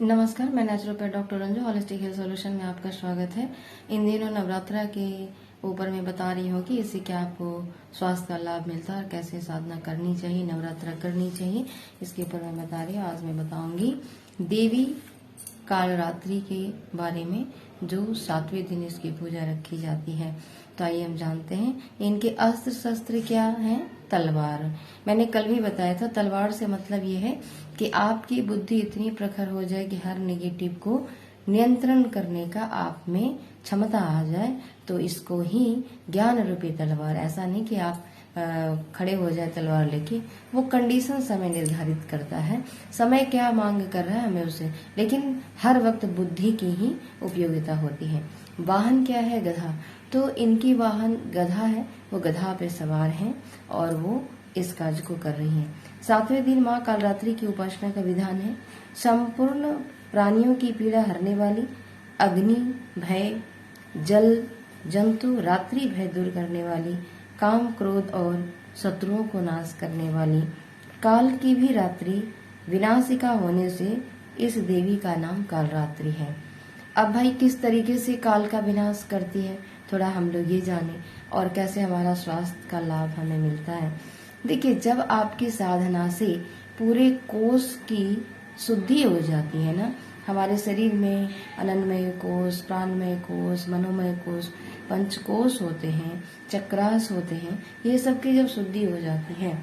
नमस्कार, मैं naturopath doctor Ranju holistic health solution में आपका स्वागत है। इन दिनों नवरात्रा के ऊपर मैं बता रही हूँ कि इससे क्या आपको स्वास्थ्य का लाभ मिलता है और कैसे साधना करनी चाहिए, नवरात्रा करनी चाहिए, इसके ऊपर मैं बता रही हूँ। आज मैं बताऊंगी देवी कालरात्रि के बारे में, जो 7वें दिन इसकी पूजा रखी जाती है। तो आइए हम जानते हैं इनके अस्त्र शस्त्र क्या हैं। तलवार, मैंने कल भी बताया था, तलवार से मतलब ये है कि आपकी बुद्धि इतनी प्रखर हो जाए कि हर नेगेटिव को नियंत्रण करने का आप में क्षमता आ जाए, तो इसको ही ज्ञान रूपी तलवार, ऐसा नहीं कि आप खड़े हो जाए तलवार लेके, वो कंडीशन समय निर्धारित करता है, समय क्या मांग कर रहा है हमें उसे, लेकिन हर वक्त बुद्धि की ही उपयोगिता होती है। वाहन क्या है? गधा। तो इनकी वाहन गधा है, वो गधा पे सवार हैं और वो इस कार्य को कर रही हैं। 7वें दिन माँ कालरात्रि की उपासना का विधान है। संपूर्ण प्राणियों की पीड़ा हरने वाली, अग्नि भय, जल जंतु रात्रि भय दूर करने वाली, काम क्रोध और शत्रुओं को नाश करने वाली, काल की भी रात्रि विनाशिका होने से इस देवी का नाम कालरात्रि है। अब भाई किस तरीके से काल का विनाश करती है, थोड़ा हम लोग ये जाने, और कैसे हमारा स्वास्थ्य का लाभ हमें मिलता है। देखिए, जब आपकी साधना से पूरे कोष की शुद्धि हो जाती है ना, हमारे शरीर में अनन्नमय कोष, प्राणमय कोष, मनोमय कोष, पंचकोश होते हैं, चक्रास होते हैं, ये सब की जब शुद्धि हो जाती है,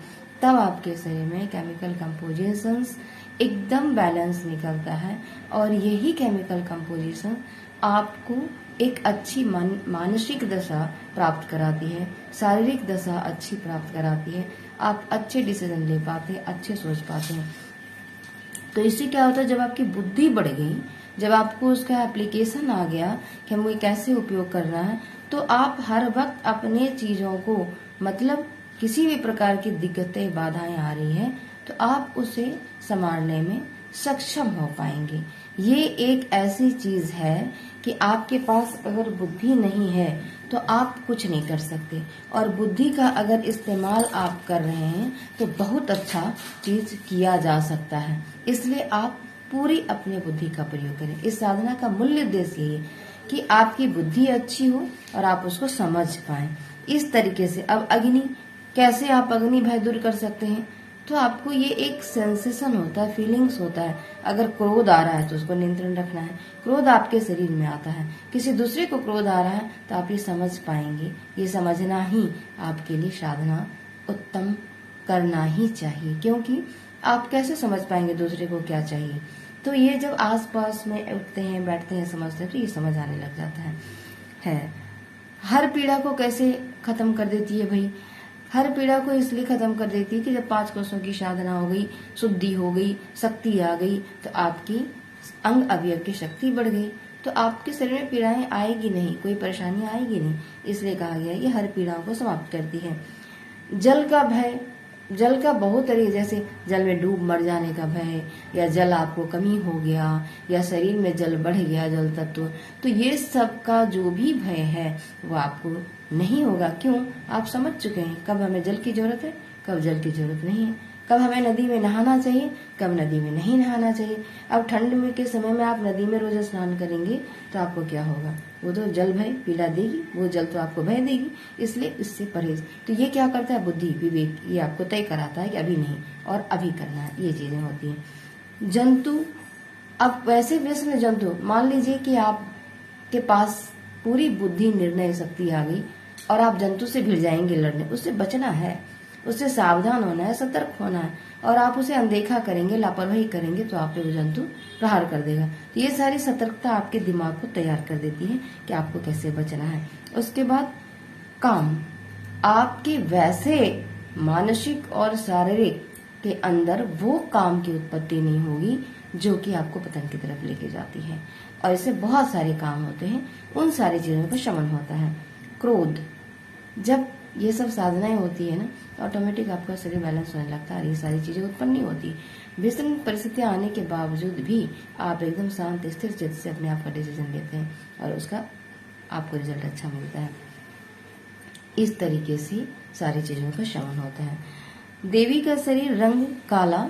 तब आपके शरीर में केमिकल कंपोजिशंस एकदम बैलेंस निकलता है। और यही केमिकल कंपोजिशन आपको एक अच्छी मानसिक दशा प्राप्त कराती है, शारीरिक दशा अच्छी प्राप्त कराती है, आप अच्छे डिसीजन ले पाते हैं, अच्छे सोच पाते हैं। तो इससे क्या होता है, जब आपकी बुद्धि बढ़ गई, जब आपको उसका एप्लीकेशन आ गया कि हमें कैसे उपयोग करना है, तो आप हर वक्त अपने चीजों को, मतलब किसी भी प्रकार की दिक्कतें बाधाएं आ रही है, तो आप उसे संभालने में सक्षम हो पाएंगे। ये एक ऐसी चीज है कि आपके पास अगर बुद्धि नहीं है तो आप कुछ नहीं कर सकते, और बुद्धि का अगर इस्तेमाल आप कर रहे हैं तो बहुत अच्छा चीज किया जा सकता है। इसलिए आप पूरी अपनी बुद्धि का प्रयोग करें। इस साधना का मूल उद्देश्य ये कि आपकी बुद्धि अच्छी हो और आप उसको समझ पाएं। इस तरीके से अब अग्नि, कैसे आप अग्नि भय दूर कर सकते हैं, तो आपको ये एक सेंसेशन होता है, फीलिंग्स होता है। अगर क्रोध आ रहा है तो उसको नियंत्रण रखना है। क्रोध आपके शरीर में आता है, किसी दूसरे को क्रोध आ रहा है, तो आप ये समझ पाएंगे। ये समझना ही आपके लिए साधना उत्तम करना ही चाहिए, क्योंकि आप कैसे समझ पाएंगे दूसरे को क्या चाहिए। तो ये जब आसपास में उठते हैं, बैठते हैं, समझते हैं, तो ये समझ आने लग जाता है। हर पीड़ा को कैसे खत्म कर देती है भाई? हर पीड़ा को इसलिए खत्म कर देती है कि जब 5 कोषों की साधना हो गई, शुद्धि हो गई, शक्ति आ गई, तो आपकी अंग अवयव की शक्ति बढ़ गई, तो आपके शरीर में पीड़ाएं आएगी नहीं, कोई परेशानी आएगी नहीं। इसलिए कहा गया ये हर पीड़ाओं को समाप्त करती है। जल का भय, जल का बहुत तरीके, जैसे जल में डूब मर जाने का भय, या जल आपको कमी हो गया, या शरीर में जल बढ़ गया, जल तत्व, तो ये सब का जो भी भय है वो आपको नहीं होगा। क्यों? आप समझ चुके हैं कब हमें जल की जरूरत है, कब जल की जरूरत नहीं है, कब हमें नदी में नहाना चाहिए, कब नदी में नहीं नहाना चाहिए। अब ठंड में के समय में आप नदी में रोज स्नान करेंगे तो आपको क्या होगा? वो तो जल भय पीला देगी, वो जल तो आपको भय देगी, इसलिए इससे परहेज। तो ये क्या करता है? बुद्धि, विवेक, ये आपको तय कराता है कि अभी नहीं और अभी करना है, ये चीजें होती हैं। जंतु, अब वैसे व्यसन जंतु, मान लीजिए कि आपके पास पूरी बुद्धि निर्णय शक्ति आ गई और आप जंतु से भिड़ जाएंगे लड़ने, उससे बचना है, उससे सावधान होना है, सतर्क होना है, और आप उसे अनदेखा करेंगे, लापरवाही करेंगे, तो आप पे वो जंतु प्रहार कर देगा। तो ये सारी सतर्कता आपके दिमाग को तैयार कर देती है कि आपको कैसे बचना है। उसके बाद काम, आपके वैसे मानसिक और शारीरिक के अंदर वो काम की उत्पत्ति नहीं होगी जो कि आपको पतन की तरफ लेके जाती है, और इससे बहुत सारे काम होते हैं, उन सारी चीजों का शमन होता है। क्रोध, जब ये सब साधनाएं होती है ना, तो ऑटोमेटिक आपका शरीर बैलेंस होने लगता है, ये सारी चीजें उत्पन्न नहीं होती। विषम परिस्थितियां आने के बावजूद भी आप एकदम शांत स्थिर चित्त से अपने आप का डिसीजन लेते हैं और उसका आपको रिजल्ट अच्छा मिलता है। इस तरीके से सारी चीजों का शमन होता है। देवी का शरीर रंग काला,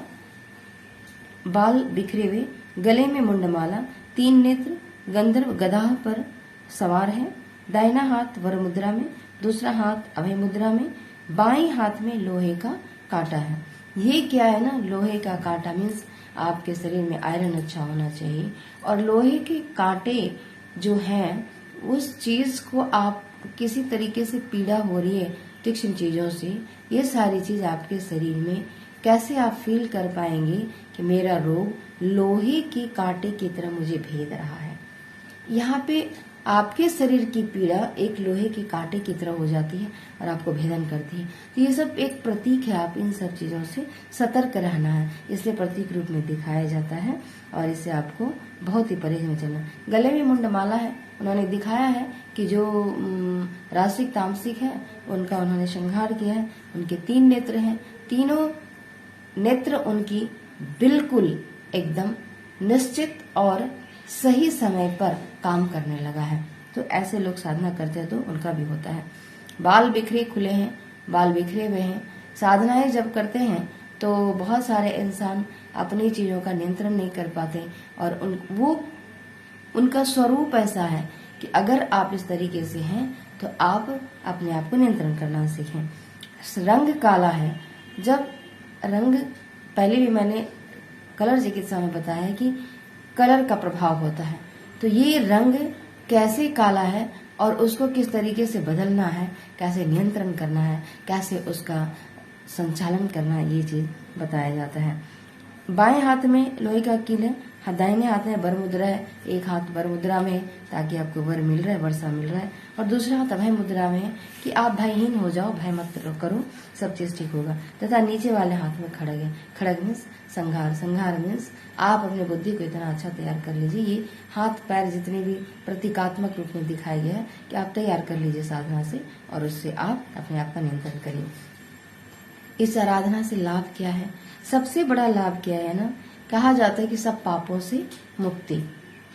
बाल बिखरे हुए, गले में मुंडमाला, 3 नेत्र, गंधर्व गदा पर सवार है, दाहिना हाथ वर मुद्रा में, दूसरा हाथ अभय मुद्रा में, बाएं हाथ में लोहे का कांटा है। ये क्या है ना, लोहे का कांटा मीन्स आपके शरीर में आयरन अच्छा होना चाहिए। और लोहे के कांटे जो हैं उस चीज को आप किसी तरीके से पीड़ा हो रही है तीक्ष्ण चीजों से, ये सारी चीज आपके शरीर में कैसे आप फील कर पाएंगे कि मेरा रोग लोहे के कांटे की तरह मुझे भेद रहा है। यहाँ पे आपके शरीर की पीड़ा एक लोहे के कांटे की तरह हो जाती है और आपको भेदन करती है। तो ये सब एक प्रतीक है, आप इन सब चीजों से सतर्क रहना है, इसलिए प्रतीक रूप में दिखाया जाता है और इससे आपको बहुत ही परहेज में चलना। गले में मुंडमाला है, उन्होंने दिखाया है कि जो रासिक तामसिक है उनका उन्होंने श्रृंगार किया है। उनके 3 नेत्र हैं, तीनों नेत्र उनकी बिल्कुल एकदम निश्चित और सही समय पर काम करने लगा है। तो ऐसे लोग साधना करते हैं तो उनका भी होता है। बाल बिखरे खुले हैं, बाल बिखरे हुए हैं। साधनाएं जब करते हैं तो बहुत सारे इंसान अपनी चीजों का नियंत्रण नहीं कर पाते और उनका स्वरूप ऐसा है कि अगर आप इस तरीके से हैं तो आप अपने आप को नियंत्रण करना सीखें। रंग काला है, जब रंग पहले भी मैंने कलर चिकित्सा में बताया है कि कलर का प्रभाव होता है, तो ये रंग कैसे काला है और उसको किस तरीके से बदलना है, कैसे नियंत्रण करना है, कैसे उसका संचालन करना है, ये चीज बताया जाता है। बाएं हाथ में लोहे का कील है, दाहिने हाथ में वर मुद्रा है। एक हाथ वर मुद्रा में है ताकि आपको वर मिल रहा है, वर्षा मिल रहा है, और दूसरा हाथ अभय मुद्रा में है कि आप भयहीन हो जाओ, भय मत करो, सब चीज ठीक होगा। तथा नीचे वाले हाथ में खड़ग है। खड़ग मीन्स संघार, संघार मीन्स आप अपनी बुद्धि को इतना अच्छा तैयार कर लीजिए। ये हाथ पैर जितने भी प्रतीकात्मक रूप में दिखाया गया है कि आप तैयार कर लीजिए साधना से और उससे आप अपने आप का नियंत्रण करिए। इस आराधना से लाभ क्या है? सबसे बड़ा लाभ क्या है ना, कहा जाता है कि सब पापों से मुक्ति।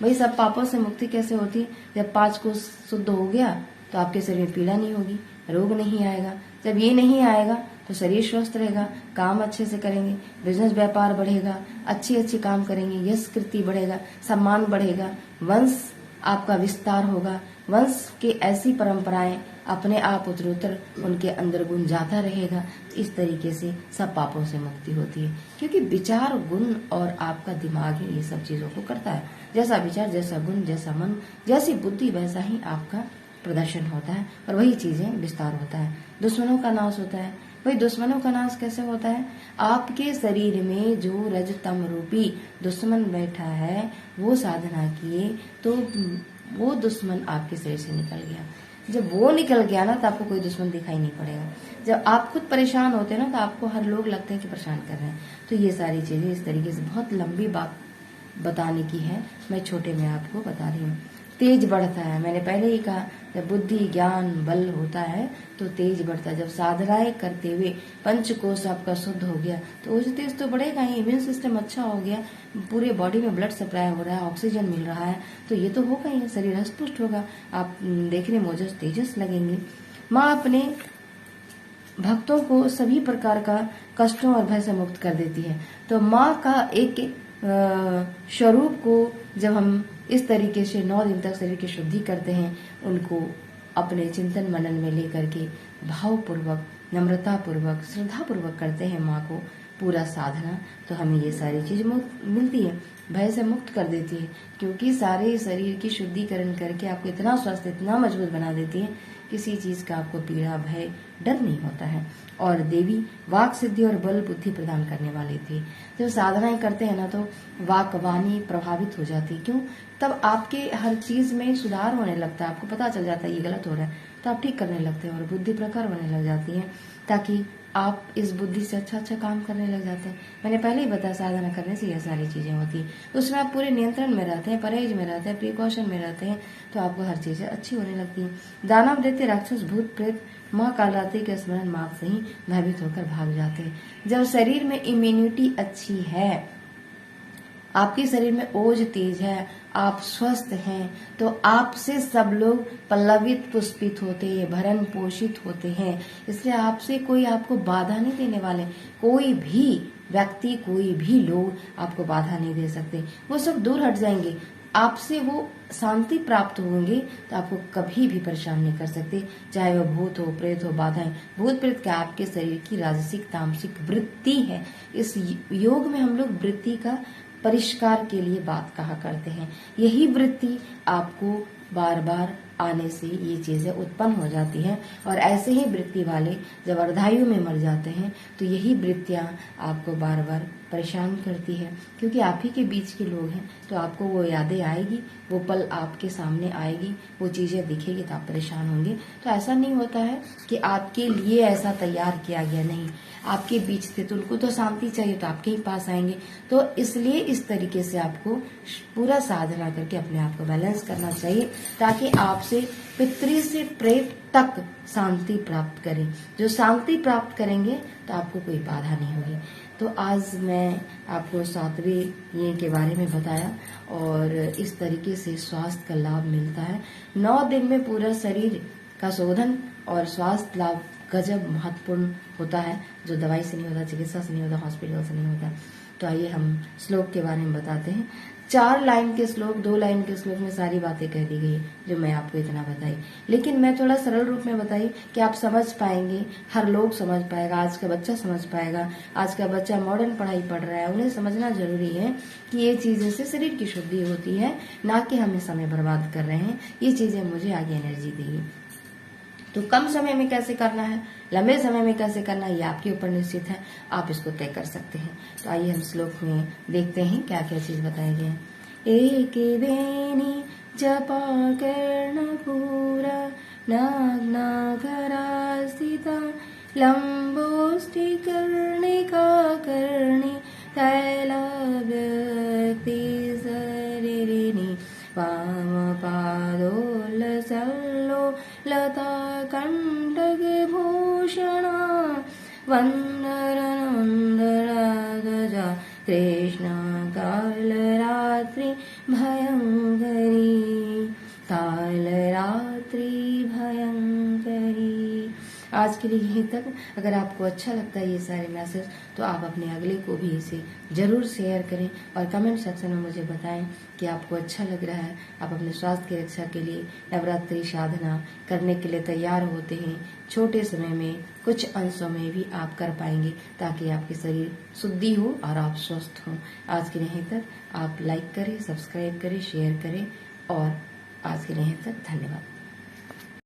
भाई सब पापों से मुक्ति कैसे होती है? जब 5 कोष शुद्ध हो गया तो आपके शरीर में पीड़ा नहीं होगी, रोग नहीं आएगा। जब ये नहीं आएगा तो शरीर स्वस्थ रहेगा, काम अच्छे से करेंगे, बिजनेस व्यापार बढ़ेगा, अच्छे काम करेंगे, यश कीर्ति बढ़ेगा, सम्मान बढ़ेगा, वंश आपका विस्तार होगा, वंश के ऐसी परंपराएं अपने आप उत्तरोत्तर उनके अंदर गुण जाता रहेगा। इस तरीके से सब पापों से मुक्ति होती है, क्योंकि विचार गुण और आपका दिमाग ही ये सब चीजों को करता है। जैसा विचार, जैसा गुण, जैसा मन, जैसी बुद्धि, वैसा ही आपका प्रदर्शन होता है और वही चीजें विस्तार होता है। दुश्मनों का नाश होता है। वही दुश्मनों का नाश कैसे होता है? आपके शरीर में जो रजतम रूपी दुश्मन बैठा है वो साधना किए तो वो दुश्मन आपके शरीर से निकल गया। जब वो निकल गया ना तो आपको कोई दुश्मन दिखाई नहीं पड़ेगा। जब आप खुद परेशान होते हैं ना तो आपको हर लोग लगते हैं कि परेशान कर रहे हैं। तो ये सारी चीजें इस तरीके से बहुत लंबी बात बताने की है, मैं छोटे में आपको बता रही हूँ। तेज बढ़ता है, मैंने पहले ही कहा, जब बुद्धि ज्ञान बल होता है तो तेज बढ़ता है। जब साधनाएं करते हुए पंचकोश आपका शुद्ध हो गया तो उस तेज तो बढ़ेगा ही। इम्यून सिस्टम अच्छा हो गया, पूरे बॉडी में ब्लड सप्लाई हो रहा है, ऑक्सीजन मिल रहा है, तो ये तो होगा ही, शरीर हष्ट होगा, आप देखने में ओजस तेजस लगेंगे। माँ अपने भक्तों को सभी प्रकार का कष्टों और भय से मुक्त कर देती है। तो माँ का एक स्वरूप को जब हम इस तरीके से 9 दिन तक शरीर की शुद्धि करते हैं, उनको अपने चिंतन मनन में लेकर के भावपूर्वक, नम्रता पूर्वक, श्रद्धा पूर्वक करते हैं माँ को पूरा साधना, तो हमें ये सारी चीज मिलती है, भय से मुक्त कर देती है। क्योंकि सारे शरीर की शुद्धिकरण करके आपको इतना स्वस्थ, इतना मजबूत बना देती है, किसी चीज का आपको पीड़ा, भय, डर नहीं होता है। और देवी वाक सिद्धि और बल बुद्धि प्रदान करने वाली थी। जब साधनाएं करते हैं ना तो वाक वाणी प्रभावित हो जाती। क्यों? तब आपके हर चीज में सुधार होने लगता है, आपको पता चल जाता है ये गलत हो रहा है तो आप ठीक करने लगते हैं और बुद्धि प्रखर होने लग जाती है, ताकि आप इस बुद्धि से अच्छा काम करने लग जाते हैं। मैंने पहले ही बताया साधना करने से ये सारी चीजें होती है। उसमें आप पूरे नियंत्रण में रहते हैं, परहेज में रहते हैं, प्रिकॉशन में रहते हैं, तो आपको हर चीजें अच्छी होने लगती है। दानव देते राक्षस भूत प्रेत माँ कालरात्रि के स्मरण मात्र से ही भयभीत होकर भाग जाते हैं। जब शरीर में इम्यूनिटी अच्छी है, आपके शरीर में ओज तेज है, आप स्वस्थ हैं, तो आपसे सब लोग पल्लवित पुष्पित होते हैं, भरण पोषित होते हैं। इसलिए आपसे कोई आपको बाधा नहीं देने वाले, कोई भी व्यक्ति, कोई भी लोग आपको बाधा नहीं दे सकते। वो सब दूर हट जाएंगे, आपसे वो शांति प्राप्त होंगे, तो आपको कभी भी परेशान नहीं कर सकते। चाहे वो भूत हो, प्रेत हो, बाधाएं। भूत प्रेत क्या आपके शरीर की राजसिक तामसिक वृत्ति है। इस योग में हम लोग वृत्ति का परिष्कार के लिए बात कहा करते हैं। यही वृत्ति आपको बार बार आने से ये चीजें उत्पन्न हो जाती हैं, और ऐसे ही वृत्ति वाले जब अर्धायु में मर जाते हैं तो यही वृत्तियां आपको बार बार परेशान करती है, क्योंकि आप ही के बीच के लोग हैं, तो आपको वो यादें आएगी, वो पल आपके सामने आएगी, वो चीजें दिखेगी तो आप परेशान होंगे। तो ऐसा नहीं होता है कि आपके लिए ऐसा तैयार किया गया, नहीं, आपके बीच थे तो उनको तो शांति चाहिए तो आपके ही पास आएंगे। तो इसलिए इस तरीके से आपको पूरा साधना करके अपने आप को बैलेंस करना चाहिए, ताकि आपसे पितृ से प्रेत तक शांति प्राप्त करें। जो शांति प्राप्त करेंगे तो आपको कोई बाधा नहीं होगी। तो आज मैं आपको 7वें ये के बारे में बताया, और इस तरीके से स्वास्थ्य का लाभ मिलता है। 9 दिन में पूरा शरीर का शोधन और स्वास्थ्य लाभ गजब महत्वपूर्ण होता है, जो दवाई से नहीं होता, चिकित्सा से नहीं होता, हॉस्पिटल से नहीं होता। तो आइए हम श्लोक के बारे में बताते हैं। 4 लाइन के श्लोक, 2 लाइन के श्लोक में सारी बातें कह दी गई जो मैं आपको इतना बताई, लेकिन मैं थोड़ा सरल रूप में बताई कि आप समझ पाएंगे, हर लोग समझ पाएगा, आज का बच्चा समझ पाएगा। आज का बच्चा मॉडर्न पढ़ाई पढ़ रहा है, उन्हें समझना जरूरी है कि ये चीजें से शरीर की शुद्धि होती है, ना कि हमें समय बर्बाद कर रहे हैं। ये चीजें मुझे आगे एनर्जी देगी। तो कम समय में कैसे करना है, लंबे समय में कैसे करना है, ये आपके ऊपर निश्चित है, आप इसको तय कर सकते हैं। तो आइए हम श्लोक में देखते हैं क्या क्या चीज बताई गई है। एक वेणी जपा कर्णपूरा नाग्नाघरा स्थिता लंबोष्टि कर्णिका कर्णि तैलव्यक्ति शरीरिणी वामपादोल्लसल्लो लता कण्टकभूषणा वन्दरनन्दरागजा कृष्ण कालरात्रि भयंकरी, कालरात्रि भयंकरी। आज के लिए यहीं तक। अगर आपको अच्छा लगता है ये सारे मैसेज, तो आप अपने अगले को भी इसे जरूर शेयर करें और कमेंट सेक्शन में मुझे बताएं कि आपको अच्छा लग रहा है। आप अपने स्वास्थ्य की रक्षा के लिए नवरात्रि साधना करने के लिए तैयार होते हैं। छोटे समय में कुछ अंशों में भी आप कर पाएंगे, ताकि आपके शरीर शुद्धि हो और आप स्वस्थ हों। आज के लिए यहीं तक। आप लाइक करें, सब्सक्राइब करें, शेयर करें, और आज के लिए यहीं तक। धन्यवाद।